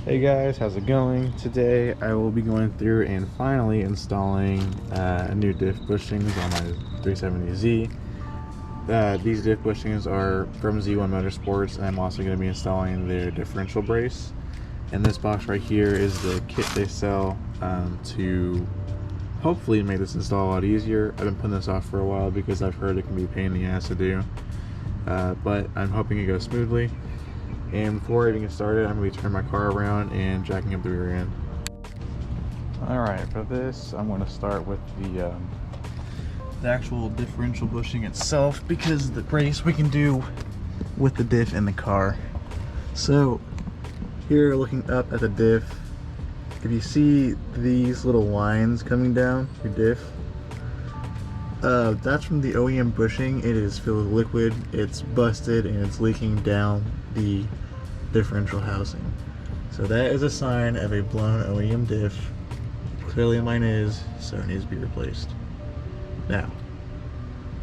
Hey guys, how's it going? Today I will be going through and finally installing a new diff bushings on my 370Z. These diff bushings are from Z1 Motorsports, and I'm also going to be installing their differential brace. And this box right here is the kit they sell to hopefully make this install a lot easier. I've been putting this off for a while because I've heard it can be a pain in the ass to do, but I'm hoping it goes smoothly. And before I even get started, I'm going to be turning my car around and jacking up the rear end. Alright, for this I'm going to start with the actual differential bushing itself, because the brace we can do with the diff in the car. So here, looking up at the diff, if you see these little lines coming down your diff, that's from the OEM bushing. It is filled with liquid, it's busted, and it's leaking down the differential housing. So that is a sign of a blown OEM diff. Clearly mine is, so it needs to be replaced. Now,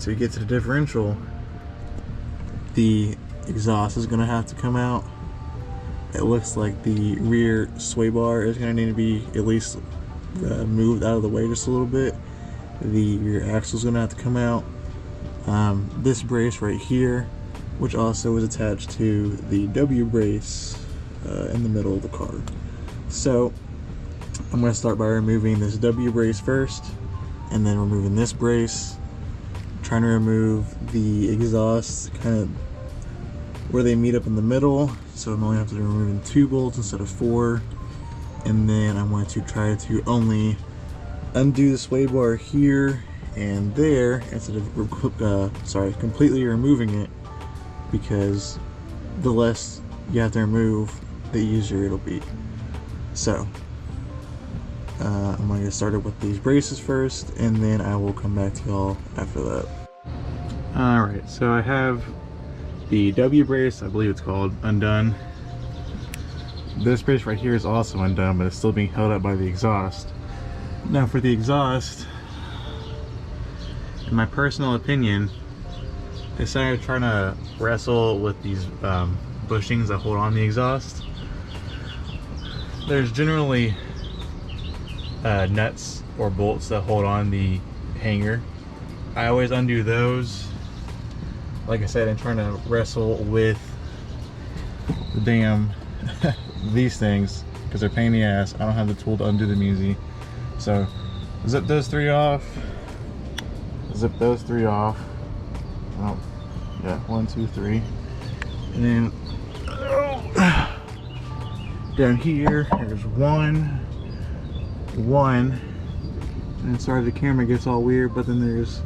to get to the differential, the exhaust is going to have to come out. It looks like the rear sway bar is going to need to be at least moved out of the way just a little bit. The rear axle is going to have to come out. This brace right here, which also is attached to the W brace in the middle of the car. So I'm going to start by removing this W brace first, and then removing this brace, trying to remove the exhaust kind of where they meet up in the middle. So I'm only have to be removing 2 bolts instead of 4, and then I'm going to try to only undo the sway bar here and there instead of completely removing it, because the less you have to remove, the easier it'll be. So I'm going to get started with these braces first, and then I will come back to y'all after that. Alright, so I have the W brace, I believe it's called, undone. This brace right here is also undone, but it's still being held up by the exhaust. Now for the exhaust, in my personal opinion, instead of trying to wrestle with these bushings that hold on the exhaust, there's generally nuts or bolts that hold on the hanger. I always undo those, like I said, and trying to wrestle with the damn these things, because they're a pain in the ass. I don't have the tool to undo them easy. So zip those 3 off, zip those 3 off. Oh, yeah, 1, 2, 3, and then down here, there's one, and then sorry the camera gets all weird, but then there's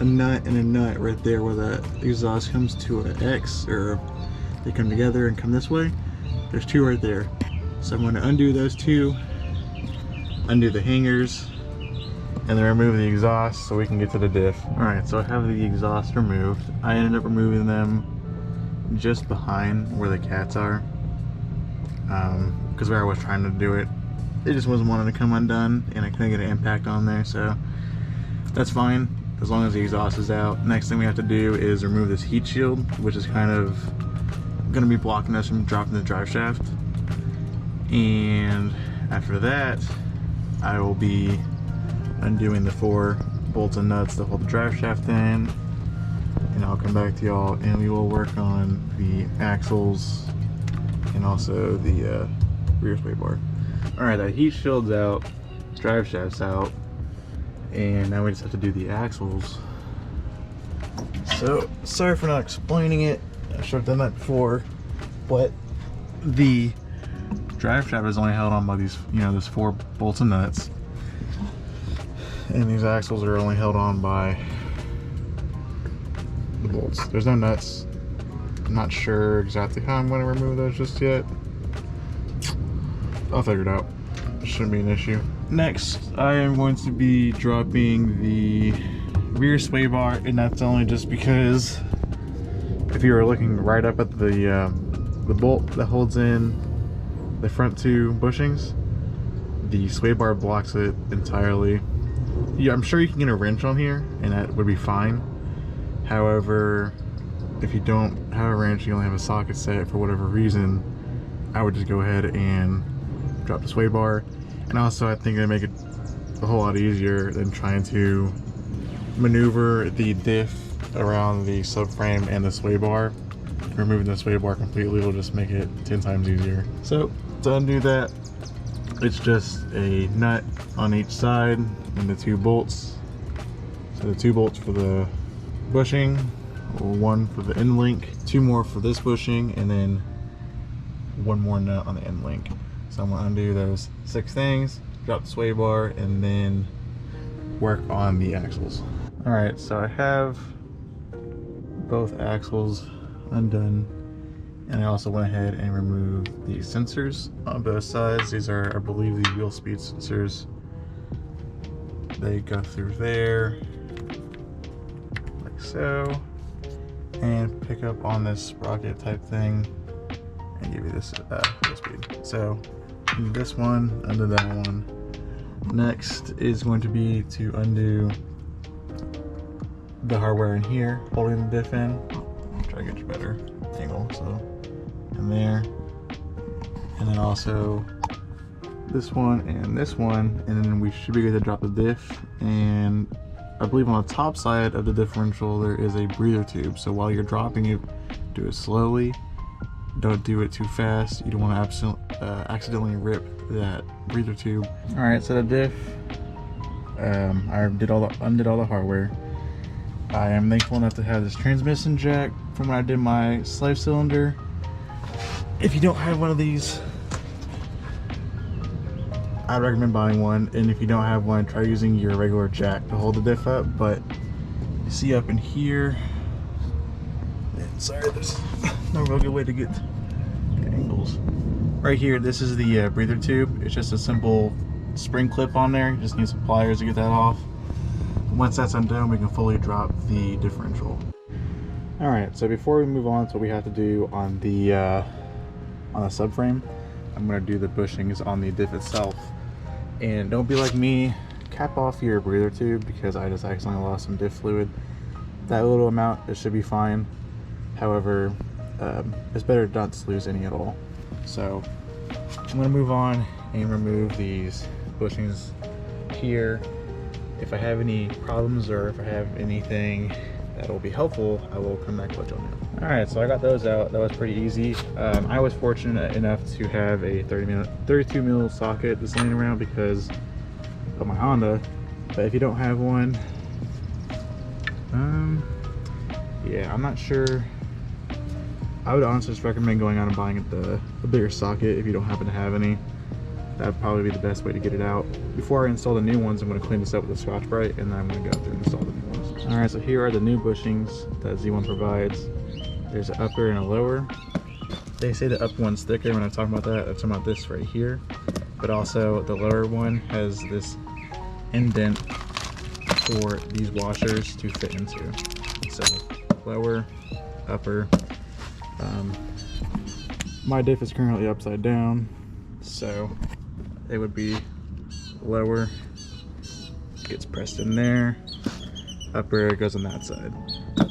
a nut and a nut right there where the exhaust comes to an X, or they come together and come this way. There's 2 right there. So I'm going to undo those 2, undo the hangers, and then remove the exhaust so we can get to the diff. Alright, so I have the exhaust removed. I ended up removing them just behind where the cats are, because where I was trying to do it, it just wasn't wanting to come undone, and I couldn't get an impact on there, so that's fine as long as the exhaust is out. Next thing we have to do is remove this heat shield, which is kind of going to be blocking us from dropping the drive shaft. And after that, I will be undoing the 4 bolts and nuts that hold the drive shaft in, and I'll come back to y'all and we will work on the axles and also the rear sway bar. Alright, that heat shield's out, drive shaft's out, and now we just have to do the axles. So sorry for not explaining it, I should have done that before, but the drive shaft is only held on by these, there's 4 bolts and nuts, and these axles are only held on by the bolts. There's no nuts. I'm not sure exactly how I'm going to remove those just yet. I'll figure it out. It shouldn't be an issue. Next, I am going to be dropping the rear sway bar, and that's only just because if you were looking right up at the bolt that holds in the front 2 bushings, the sway bar blocks it entirely. Yeah, I'm sure you can get a wrench on here and that would be fine. However, if you don't have a wrench, you only have a socket set for whatever reason, I would just go ahead and drop the sway bar. And also I think they make it a whole lot easier than trying to maneuver the diff around the subframe and the sway bar. Removing the sway bar completely will just make it 10 times easier. So to undo that, it's just a nut on each side and the 2 bolts. So the 2 bolts for the bushing, 1 for the end link, 2 more for this bushing, and then 1 more nut on the end link. So I'm gonna undo those 6 things, drop the sway bar, and then work on the axles. All right, so I have both axles undone, and I also went ahead and removed the sensors on both sides. These are, I believe, the wheel speed sensors. They go through there, like so, and pick up on this sprocket type thing and give you this wheel speed. So this one, undo that one. Next is going to be to undo the hardware in here, holding the diff in. Try to get you a better angle, so in there, and then also this one, and then we should be good to drop the diff. And I believe on the top side of the differential there is a breather tube, so while you're dropping it, do it slowly, don't do it too fast. You don't want to accidentally rip that breather tube. All right, so the diff, I undid all the hardware. I am thankful enough to have this transmission jack from when I did my slave cylinder. If you don't have one of these, I'd recommend buying one. And if you don't have one, try using your regular jack to hold the diff up. But you see up in here, and sorry, there's no real good way to get angles. Right here, this is the breather tube. It's just a simple spring clip on there. You just need some pliers to get that off. Once that's undone, we can fully drop the differential. All right, so before we move on to what we have to do on the subframe, I'm gonna do the bushings on the diff itself. And don't be like me, cap off your breather tube, because I just accidentally lost some diff fluid. That little amount, it should be fine. However, it's better not to lose any at all. So I'm gonna move on and remove these bushings here. If I have any problems or if I have anything that will be helpful, I will come back to let you know. All right, so I got those out. That was pretty easy. I was fortunate enough to have a 32 mil socket that's laying around because of my Honda. But if you don't have one, yeah, I'm not sure. I would honestly just recommend going out and buying a bigger socket if you don't happen to have any. That would probably be the best way to get it out. Before I install the new ones, I'm going to clean this up with a Scotch-Brite, and then I'm going to go through and install the new ones. Alright, so here are the new bushings that Z1 provides. There's an upper and a lower. They say the upper one's thicker. When I talk about that, I'm talking about this right here. But also, the lower one has this indent for these washers to fit into. So, lower, upper. My diff is currently upside down, so it would be lower, gets pressed in there, upper goes on that side.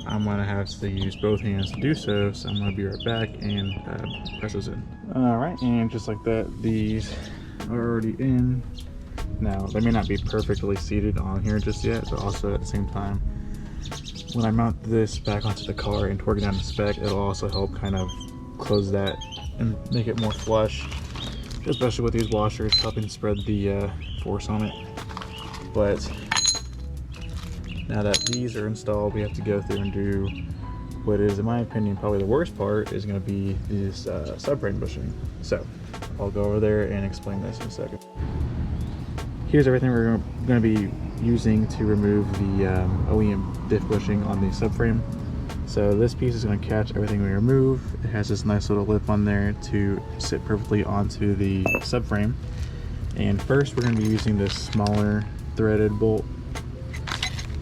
I'm gonna have to use both hands to do so, so I'm gonna be right back and press those in. Alright, and just like that, these are already in. Now, they may not be perfectly seated on here just yet, but also at the same time, when I mount this back onto the car and torque it down to spec, it'll also help kind of close that and make it more flush, especially with these washers helping spread the force on it. But now that these are installed, we have to go through and do what is, in my opinion, probably the worst part is going to be this subframe bushing. So I'll go over there and explain this in a second. Here's everything we're going to be using to remove the OEM diff bushing on the subframe. So this piece is going to catch everything we remove. It has this nice little lip on there to sit perfectly onto the subframe. And first we're going to be using this smaller threaded bolt.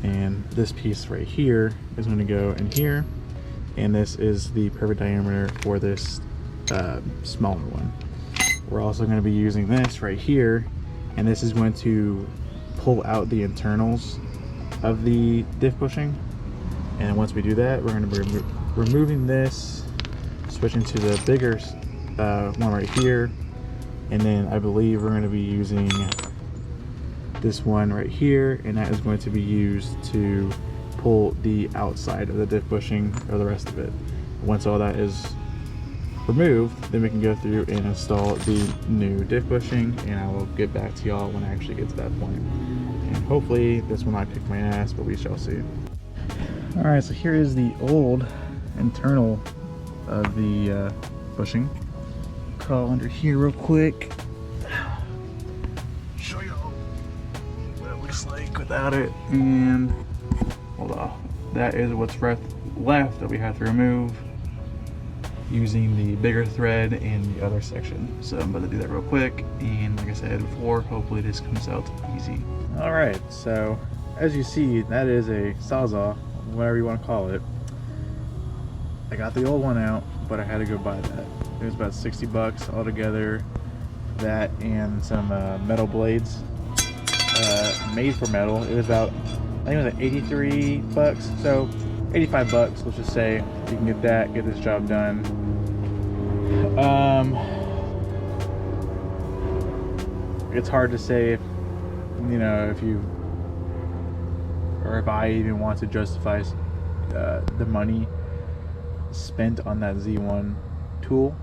And this piece right here is going to go in here. And this is the perfect diameter for this smaller one. We're also going to be using this right here. And this is going to pull out the internals of the diff bushing. And once we do that, we're going to be removing this, switching to the bigger one right here, and then I believe we're going to be using this one right here, and that is going to be used to pull the outside of the diff bushing or the rest of it. Once all that is removed, then we can go through and install the new diff bushing, and I will get back to y'all when I actually get to that point. And hopefully this will not kick my ass, but we shall see. All right, so here is the old internal of the bushing. Crawl under here real quick. Show y'all what it looks like without it. And hold on, that is what's left that we have to remove using the bigger thread in the other section. So I'm about to do that real quick, and like I said before, hopefully this comes out easy. All right, so as you see, that is a Sawzall, whatever you want to call it. I got the old one out, but I had to go buy that. It was about 60 bucks altogether. That and some metal blades made for metal. It was about, I think it was like 83 bucks. So 85 bucks, let's just say. You can get that, get this job done. It's hard to say if, you know, if you, or if I even want to justify the money spent on that Z1 tool,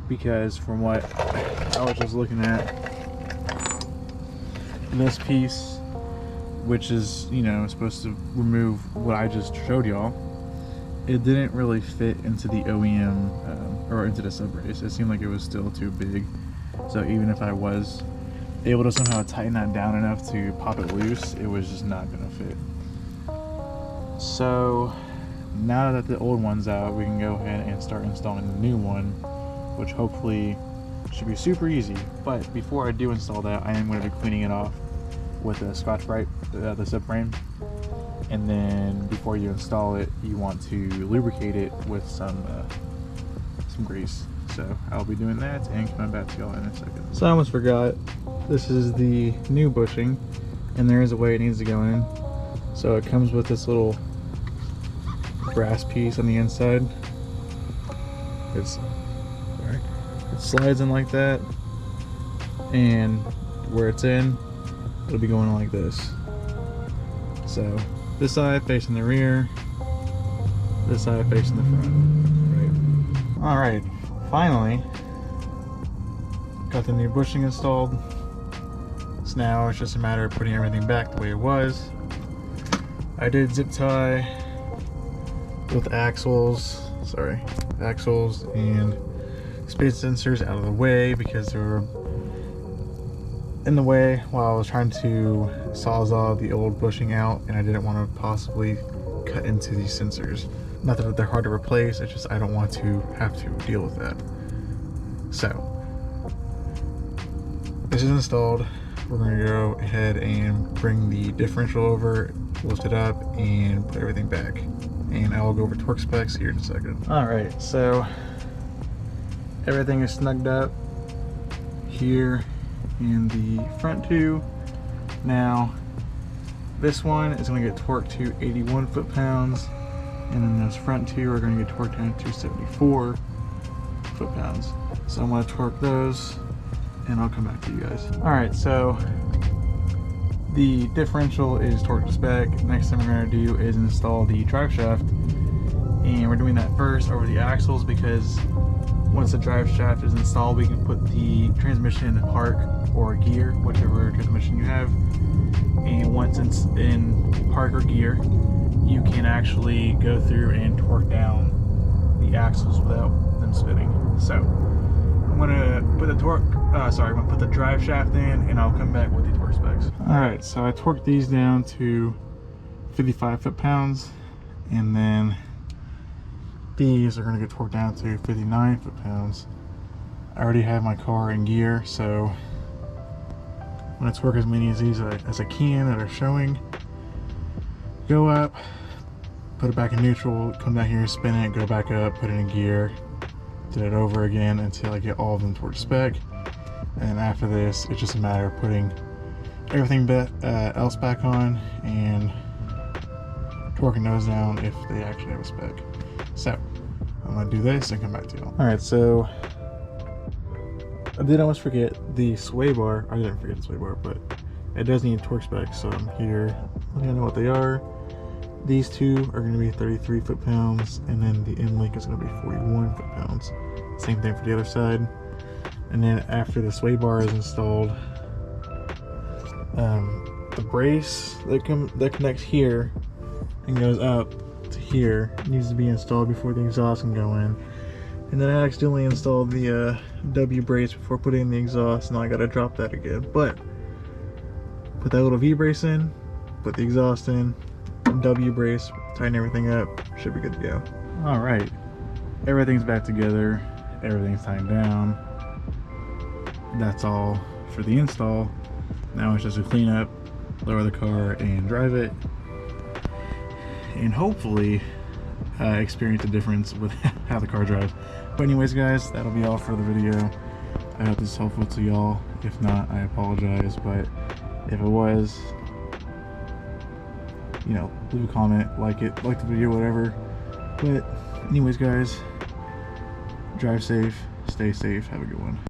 because from what I was just looking at, this piece, which is, you know, supposed to remove what I just showed y'all, it didn't really fit into the OEM or into the subrace. It seemed like it was still too big. So even if I was able to somehow tighten that down enough to pop it loose, it was just not gonna fit. So now that the old one's out, we can go ahead and start installing the new one, which hopefully should be super easy. But before I do install that, I am going to be cleaning it off with a Scotch-Brite, the subframe. And then before you install it, you want to lubricate it with some grease. So I'll be doing that and coming back to y'all in a second. So I almost forgot, this is the new bushing, and there is a way it needs to go in. So it comes with this little brass piece on the inside. It slides in like that, and where it's in, it'll be going like this. So this side facing the rear, this side facing the front. Right. All right, finally got the new bushing installed. So now it's just a matter of putting everything back the way it was. I did zip tie with axles and speed sensors out of the way because they were in the way while I was trying to sawzall the old bushing out, and I didn't want to possibly cut into these sensors. Not that they're hard to replace, it's just I don't want to have to deal with that. So this is installed. We're going to go ahead and bring the differential over, lift it up, and put everything back. And I will go over torque specs here in a second. Alright, so everything is snugged up here in the front two. Now this one is going to get torqued to 81 foot-pounds, and then those front two are going to get torqued down to 74 foot-pounds. So I'm going to torque those and I'll come back to you guys. Alright, so the differential is torqued to spec. Next thing we're going to do is install the drive shaft, and we're doing that first over the axles because once the drive shaft is installed, we can put the transmission in park or gear, whichever transmission you have. And once it's in park or gear, you can actually go through and torque down the axles without them spinning. So I'm gonna put the I'm gonna put the drive shaft in, and I'll come back with the torque specs. All right, so I torqued these down to 55 foot-pounds, and then these are gonna get torqued down to 59 foot-pounds. I already have my car in gear, so I'm gonna torque as many of these as I can that are showing. Go up, put it back in neutral, come down here, spin it, go back up, put it in gear, do it over again until I get all of them towards spec. And after this, it's just a matter of putting everything else back on and torquing those down if they actually have a spec. So I'm gonna do this and come back to you. All right, so I did almost forget the sway bar. I didn't forget the sway bar, but it does need torque specs, so I'm here letting you know what they are. These two are going to be 33 foot-pounds, and then the end link is going to be 41 foot-pounds. Same thing for the other side. And then after the sway bar is installed, the brace that connects here and goes up to here needs to be installed before the exhaust can go in. And then I accidentally installed the W brace before putting in the exhaust, and I got to drop that again. But put that little V brace in, put the exhaust in, W brace, tighten everything up, should be good to go. All right, everything's back together, everything's tightened down. That's all for the install. Now it's just a clean up, lower the car and drive it, and hopefully experience a difference with how the car drives. But anyways guys, that'll be all for the video. I hope this is helpful to y'all. If not, I apologize, but if it was, you know, leave a comment, like the video, whatever. But anyways guys, drive safe, stay safe, have a good one.